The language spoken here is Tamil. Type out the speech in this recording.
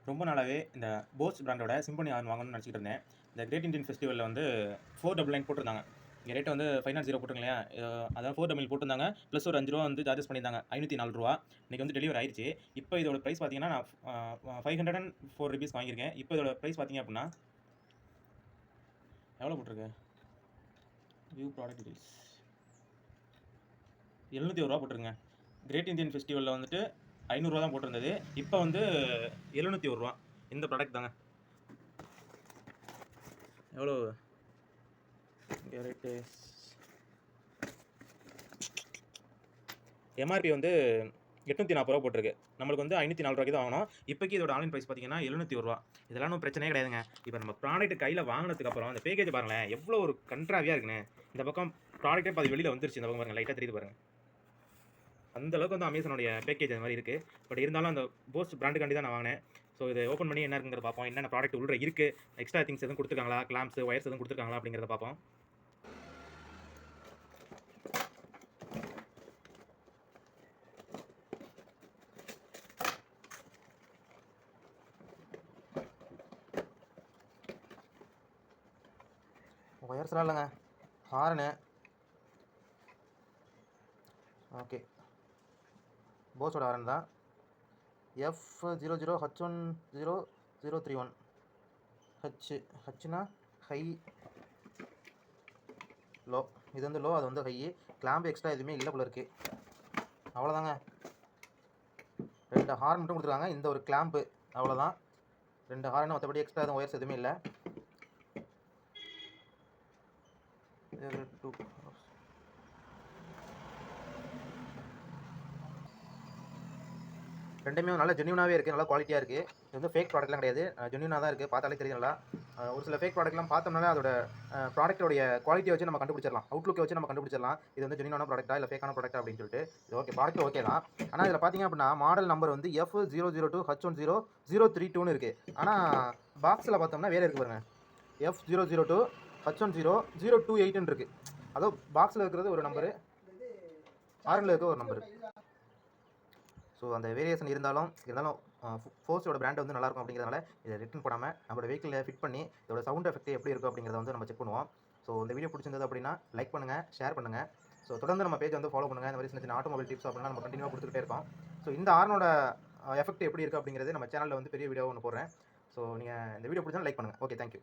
ரொம்ப நாளாவே இந்த போஸ் பிராண்டோட சிம்பனி ஹார்ன் வாங்கணும்னு நினச்சிட்டு இருந்தேன். இந்த கிரேட் இண்டியன் ஃபெஸ்டிவல்ல வந்து 499 போட்டிருந்தாங்க. இங்கே ரேட் வந்து 500 போட்டிருங்க இல்லையா? அதாவது 4 போட்டிருந்தாங்க. ப்ளஸ் ஒரு ₹5 வந்து சார்ஜஸ் பண்ணியிருந்தாங்க. ₹504. இன்னைக்கு வந்து டெலிவரி ஆயிருச்சு. இப்போ இதோட ப்ரைஸ் பார்த்தீங்கன்னா, நான் ₹504 வாங்கியிருக்கேன். இப்போ இதோட ப்ரைஸ் பார்த்தீங்க அப்படின்னா எவ்வளோ போட்டிருக்கு? வியூ ப்ராடக்ட் டீடைல்ஸ் ₹701 போட்டிருங்க. கிரேட் இந்தியன் ஃபெஸ்டிவலில் வந்துட்டு ₹500 தான் போட்டிருந்தது. இப்போ வந்து ₹701 இந்த ப்ராடக்ட் தாங்க. எவ்வளோ ரேட்டு? எம்ஆர்பி வந்து ₹840 போட்டிருக்கு. நம்மளுக்கு வந்து ₹504 தான் வாங்கணும். இப்போக்கி இதோட ஆன்லைன் ப்ரைஸ் பார்த்தீங்கன்னா ₹701. இதெல்லாம் ஒன்றும் பிரச்சனையே கிடையாதுங்க. இப்போ நம்ம ப்ராடக்ட் கையில் வாங்கினதுக்கப்புறம் அந்த பேக்கேஜ் பாருங்களேன், எவ்வளோ ஒரு கண்ட்ராவியாக இருக்குன்னு. இந்த பக்கம் ப்ராடக்ட்டே பாதி வெளியில் வந்துருச்சு. இந்த பக்கம் பாருங்கள், லைட்டாக தெரியுது பாருங்கள். அந்த அளவுக்கு வந்து அமேசானுடைய பேக்கேஜ் அந்த மாதிரி இருக்குது. பட் இருந்தாலும் அந்த போஸ் பிராண்டுக்காண்டி தான் நான் வாங்கினேன். ஸோ இதை ஓப்பன் பண்ணி என்ன இருக்குங்கிறத பார்ப்போம். என்னென்ன ப்ராடக்ட் உள்ள இருக்குது, எக்ஸ்ட்ரா திங்ஸ் எதுவும் கொடுத்துருக்காங்களா, கிளாம்ப்ஸ், ஒயர்ஸ் எதுவும் கொடுத்துருக்காங்களா அப்படிங்கிறத பார்ப்போம். ஒயர்ஸ்லாம் இல்லைங்க, ஹார்னு. ஓகே, போஸோட ஹார்ன் தான். F00H10031. ஹச்னா ஹை, லோ. இது வந்து லோ, அது வந்து ஹை. கிளாம்பு எக்ஸ்ட்ரா எதுவுமே இல்லை போல இருக்குது. அவ்வளோதாங்க. 2 ஹார்ன் மட்டும் கொடுத்துருக்காங்க. இந்த ஒரு கிளாம்பு, அவ்வளோதான். 2 ஹார்ன், மற்றபடி எக்ஸ்ட்ரா எதுவும் ஒயர்ஸ் எதுவுமே இல்லை. ரெண்டுமே நல்ல ஜென்யூனாகவே இருக்குது, நல்லா குவாலிட்டியாக இருக்குது. இது வந்து ஃபேக் ப்ராடக்ட்லாம் கிடையாது, ஜென்யூனாக தான் இருக்குது. பார்த்தாலே தெரியும் நல்லா. ஒரு சில ஃபேக் ப்ராடக்ட்லாம் பார்த்தோம்னாலே அதோட ப்ராடக்ட்டோடைய குவாலிட்டியை வச்சு நம்ம கண்டுபிடிச்சிடலாம், அவுட்லுக்கை வச்சு நம்ம கண்டுபிடிச்சிடலாம் இது வந்து ஜென்யூனான ப்ராடக்ட்டா இல்லை ஃபேக்கான ப்ராடக்ட்டா அப்படின்னு சொல்லிட்டு. இது ஓகே, ப்ராடக்ட் ஓகே தான். ஆனால் இதில் பார்த்தீங்க அப்படின்னா மாடல் நம்பர் வந்து F0020H10032 இருக்குது. ஆனால் பாக்ஸில் பார்த்தோம்னா வேறு இருக்குது பாருங்க, F0020H10028 இருக்குது. அதோ பாக்ஸில் இருக்கிறது ஒரு நம்பரு, ஆரனில் இருக்க ஒரு நம்பரு. ஸோ அந்த வேரியேஷன் இருந்தாலும் ஃபோர்ஸோட பிராண்ட் வந்து நல்லாயிருக்கும் அப்படிங்கிறதுனால இதை ரிட்டன் போடாமல் நம்மளோட வெஹிக்கிளில் ஃபிட் பண்ணி இதோட சவுண்ட் எஃபெக்ட் எப்படி இருக்கும் அப்படிங்கிறத வந்து நம்ம செக் பண்ணுவோம். ஸோ இந்த வீடியோ பிடிச்சிருந்தது அப்படின்னா லைக் பண்ணுங்கள், ஷேர் பண்ணுங்கள். ஸோ தொடர்ந்து நம்ம பேஜ் வந்து ஃபாலோ பண்ணுங்கள். இந்த மாதிரி சின்ன சின்ன ஆட்டோமொபைல் டிப்ஸ் அப்படின்னா நம்ம கண்டினியூவாக கொடுத்துட்டே இருக்கோம். ஸோ இந்த ஆர்னோட எஃபெக்ட் எப்படி இருக்குது அப்படிங்கிறது நம்ம சேனலில் வந்து பெரிய வீடியோ ஒன்று போடுறேன். ஸோ நீங்கள் இந்த வீடியோ பிடிச்சா லைக் பண்ணுங்கள். Okay, thank you.